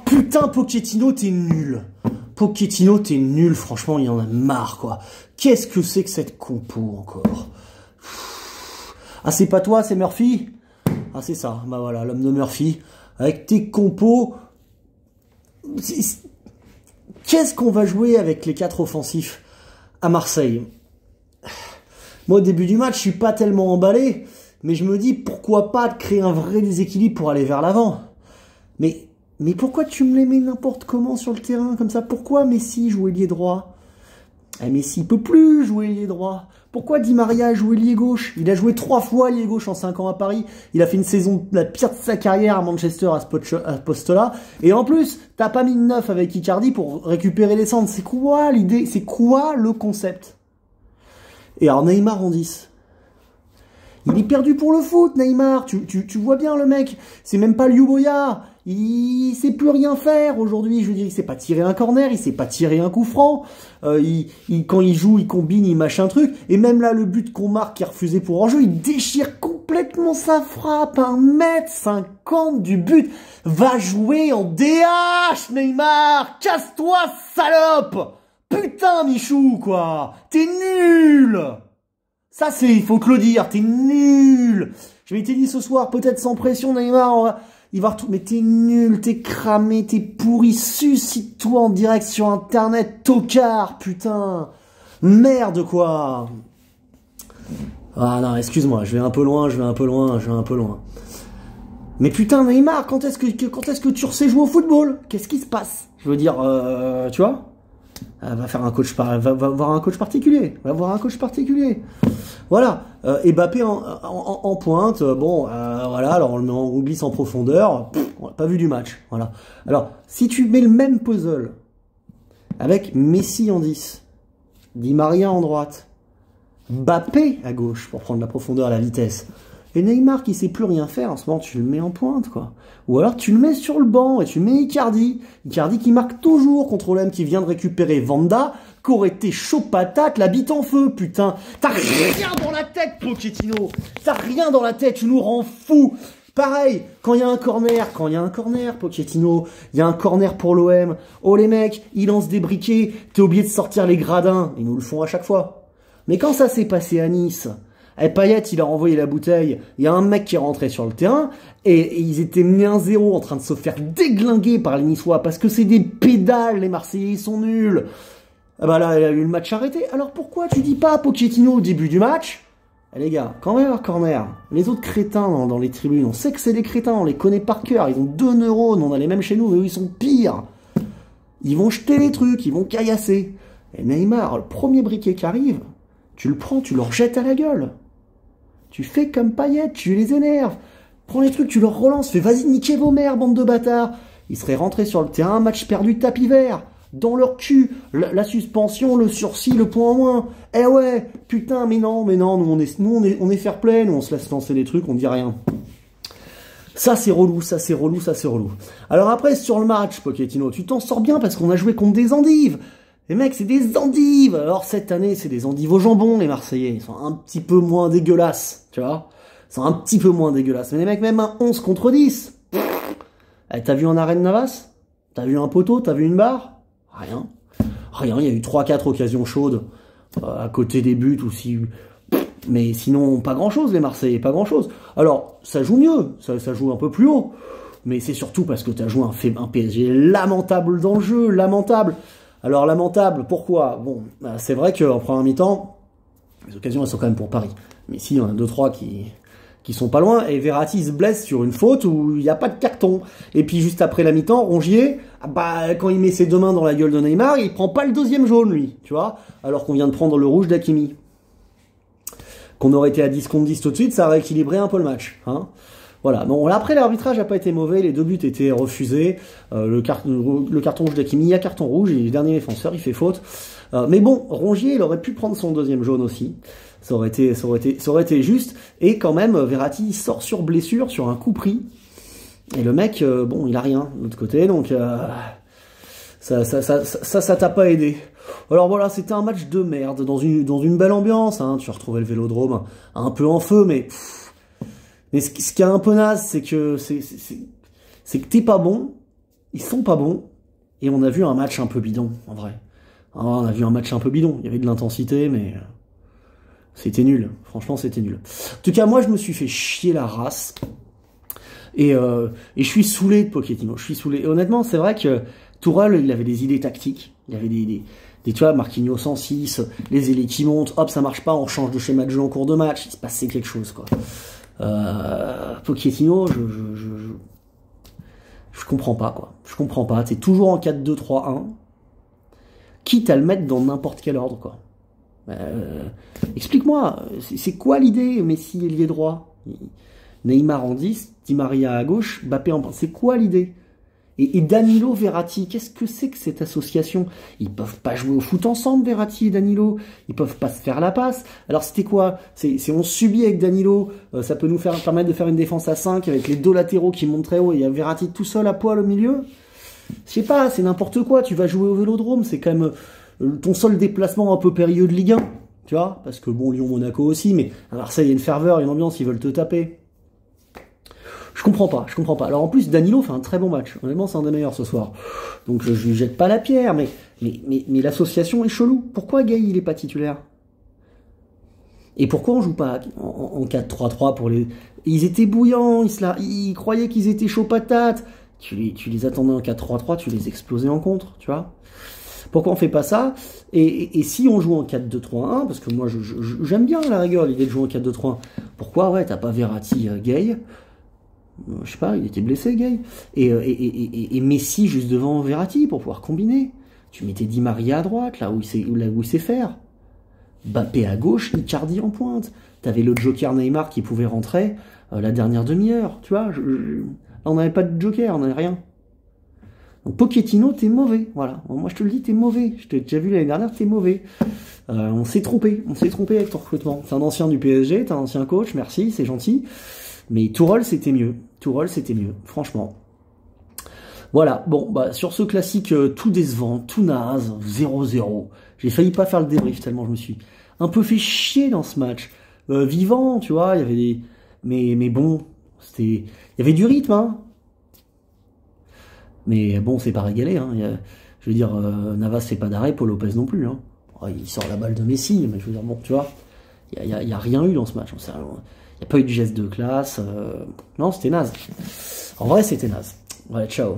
Putain, Pochettino, t'es nul. Pochettino, t'es nul. Franchement, il y en a marre, quoi. Qu'est-ce que c'est que cette compo, encore? Ah, c'est pas toi, c'est Murphy? Ah, c'est ça. Bah voilà, l'homme de Murphy. Avec tes compos. Qu'est-ce qu'on va jouer avec les 4 offensifs à Marseille? Moi, au début du match, je suis pas tellement emballé. Mais je me dis, pourquoi pas créer un vrai déséquilibre pour aller vers l'avant? Mais pourquoi tu me les mets n'importe comment sur le terrain, comme ça? Pourquoi Messi joue ailier droit? Messi peut plus jouer ailier droit. Pourquoi Di Maria joue ailier gauche? Il a joué 3 fois ailier gauche en 5 ans à Paris. Il a fait une saison la pire de sa carrière à Manchester à ce poste-là. Et en plus, t'as pas mis de neuf avec Icardi pour récupérer les centres. C'est quoi l'idée? C'est quoi le concept? Et alors Neymar en 10. Il est perdu pour le foot, Neymar. Tu vois bien le mec. C'est même pas Liu Boya. Il sait plus rien faire aujourd'hui. Je veux dire, il sait pas tirer un corner, il sait pas tirer un coup franc. Quand il joue, il combine, il mâche un truc. Et même là, le but qu'on marque, qui est refusé pour hors-jeu, il déchire complètement sa frappe. 1m50 du but. Va jouer en DH, Neymar. Casse-toi, salope. Putain, Michou, quoi. T'es nul. Ça, il faut te le dire, t'es nul. Je m'étais dit ce soir, peut-être sans pression, Neymar, il va retrouver. Mais t'es nul, t'es cramé, t'es pourri. Suicide-toi en direct sur Internet, tocard, putain. Merde, quoi. Ah non, excuse-moi, je vais un peu loin. Mais putain, Neymar, quand est-ce que tu sais jouer au football? Qu'est-ce qui se passe? Je veux dire, tu vois? Va faire un coach va voir un coach particulier. Va voir un coach particulier. Voilà. Mbappé en pointe. Bon, voilà. Alors on le met en oubli sans profondeur. On n'a pas vu du match. Voilà. Alors, si tu mets le même puzzle avec Messi en 10, Di Maria en droite, Mbappé à gauche pour prendre la profondeur à la vitesse, et Neymar qui sait plus rien faire, en ce moment tu le mets en pointe, quoi. Ou alors tu le mets sur le banc et tu mets Icardi. Icardi qui marque toujours contre l'homme qui vient de récupérer Vanda, qui aurait été chaud patate, la bite en feu, putain. T'as rien dans la tête, Pochettino. T'as rien dans la tête, tu nous rends fous. Pareil, quand il y a un corner, Pochettino, il y a un corner pour l'OM. Oh les mecs, ils lancent des briquets, t'es obligé de sortir les gradins. Ils nous le font à chaque fois. Mais quand ça s'est passé à Nice, Payet, il a renvoyé la bouteille. Il y a un mec qui est rentré sur le terrain et ils étaient mis 1-0 en train de se faire déglinguer par les Niçois parce que c'est des pédales, les Marseillais, ils sont nuls. Ah bah là, il a eu le match arrêté. Alors pourquoi tu dis pas à Pochettino au début du match? Les gars, quand même un corner, les autres crétins dans les tribunes, on sait que c'est des crétins, on les connaît par cœur, ils ont 2 neurones, on a les mêmes chez nous, mais eux ils sont pires. Ils vont jeter les trucs, ils vont caillasser. Et Neymar, le premier briquet qui arrive, tu le prends, tu le rejettes à la gueule. Tu fais comme Payet, tu les énerves. Prends les trucs, tu leur relances, fais vas-y, niquez vos mères, bande de bâtards. Ils seraient rentrés sur le terrain, match perdu, tapis vert. Dans leur cul, la suspension, le sursis, le point en moins. Eh ouais, putain, mais non, nous on est fair play, nous on se laisse lancer des trucs, on dit rien. Ça c'est relou. Alors après, sur le match, Pochettino, tu t'en sors bien parce qu'on a joué contre des endives. Les mecs, c'est des endives. Alors cette année, c'est des endives au jambon, les Marseillais. Ils sont un petit peu moins dégueulasses, tu vois. Ils sont un petit peu moins dégueulasses. Mais les mecs, même un 11 contre 10. T'as vu en arène Navas? T'as vu un poteau? T'as vu une barre? Rien. Il y a eu 3-4 occasions chaudes à côté des buts aussi. Mais sinon, pas grand-chose, les Marseillais, pas grand-chose. Alors, ça joue mieux. Ça joue un peu plus haut. Mais c'est surtout parce que t'as joué un PSG lamentable dans le jeu. Lamentable. Alors, lamentable, pourquoi? Bon, c'est vrai qu'en première mi-temps, les occasions, elles sont quand même pour Paris. Mais si, il y en a 2-3 qui sont pas loin. Et Verratti se blesse sur une faute où il n'y a pas de carton. Et puis, juste après la mi-temps, Rongier, quand il met ses 2 mains dans la gueule de Neymar, il prend pas le 2e jaune, lui. Tu vois? Alors qu'on vient de prendre le rouge d'Hakimi. Qu'on aurait été à 10 contre 10 tout de suite, ça aurait équilibré un peu le match. Hein. Voilà. Bon, après, l'arbitrage n'a pas été mauvais, les 2 buts étaient refusés. Le carton rouge d'Hakimi, il y a carton rouge, il est le dernier défenseur, il fait faute. Mais bon, Rongier, il aurait pu prendre son 2e jaune aussi. Ça aurait été juste. Et quand même, Verratti sort sur blessure, sur un coup pris. Et le mec, bon, il a rien de l'autre côté, donc ça t'a pas aidé. Alors voilà, c'était un match de merde, dans une belle ambiance. Hein. Tu retrouvais le Vélodrome un peu en feu, mais ce qui est un peu naze, c'est que t'es pas bon, ils sont pas bons, et on a vu un match un peu bidon, en vrai. Ah, on a vu un match un peu bidon, il y avait de l'intensité, mais c'était nul, franchement c'était nul. En tout cas, moi je me suis fait chier la race, et je suis saoulé de Pochettino, je suis saoulé. Et honnêtement, c'est vrai que Tourelle, il avait des idées tactiques, il avait tu vois, Marquinhos en 6, les ailiers qui montent, hop, ça marche pas, on change de schéma de jeu en cours de match, il se passait quelque chose, quoi. Pochettino, je comprends pas, quoi. Je comprends pas, t'es toujours en 4-2-3-1, quitte à le mettre dans n'importe quel ordre, quoi. Explique-moi, c'est quoi l'idée, Messi ailier droit, Neymar en 10, Di Maria à gauche, Mbappé en... C'est quoi l'idée? Et Danilo, Verratti, qu'est-ce que c'est que cette association? Ils peuvent pas jouer au foot ensemble, Verratti et Danilo. Ils peuvent pas se faire la passe. Alors c'était quoi? C'est on subit avec Danilo, ça peut nous permettre de faire une défense à 5 avec les deux latéraux qui montent très haut et il y a Verratti tout seul à poil au milieu. Je sais pas, c'est n'importe quoi. Tu vas jouer au Vélodrome, c'est quand même ton seul déplacement un peu périlleux de Ligue 1. Tu vois? Parce que bon, Lyon-Monaco aussi, mais à Marseille, il y a une ferveur, il y a une ambiance, ils veulent te taper. Je comprends pas, je comprends pas. Alors en plus, Danilo fait un très bon match. Honnêtement, c'est un des meilleurs ce soir. Donc je lui jette pas la pierre, mais l'association est chelou. Pourquoi Gay, il est pas titulaire? Et pourquoi on joue pas en 4-3-3 pour les... Ils étaient bouillants, ils croyaient qu'ils étaient chauds patates. Tu les attendais en 4-3-3, tu les explosais en contre, tu vois. Pourquoi on fait pas ça? Et si on joue en 4-2-3-1, parce que moi j'aime bien à la rigueur l'idée de jouer en 4-2-3-1, pourquoi ouais, t'as pas Verratti, Gay? Je sais pas, il était blessé, Gay. Et Messi juste devant Verratti pour pouvoir combiner. Tu mettais Di Maria à droite, là où il sait faire. Mbappé à gauche, Icardi en pointe. T'avais le joker Neymar qui pouvait rentrer la dernière demi-heure. Tu vois, là, on n'avait pas de joker, on n'avait rien. Donc Pochettino, t'es mauvais. Voilà. Moi, je te le dis, t'es mauvais. Je t'ai déjà vu l'année dernière, t'es mauvais. On s'est trompé. On s'est trompé avec ton recrutement. T'es un ancien du PSG, t'es un ancien coach, merci, c'est gentil. Mais Tourelle, c'était mieux. Tourelle, c'était mieux, franchement. Voilà, bon, bah sur ce classique tout décevant, tout naze, 0-0, j'ai failli pas faire le débrief tellement je me suis un peu fait chier dans ce match. Vivant, tu vois, il y avait des... Mais bon, c'était... Il y avait du rythme, hein. Mais bon, c'est pas régalé, hein. Je veux dire, Navas fait pas d'arrêt, Paul Lopez non plus, hein. Oh, il sort la balle de Messi, mais je veux dire, bon, tu vois, il y a rien eu dans ce match. Il n'y a pas eu de geste de classe. Non, c'était naze. En vrai, c'était naze. Ouais, ciao.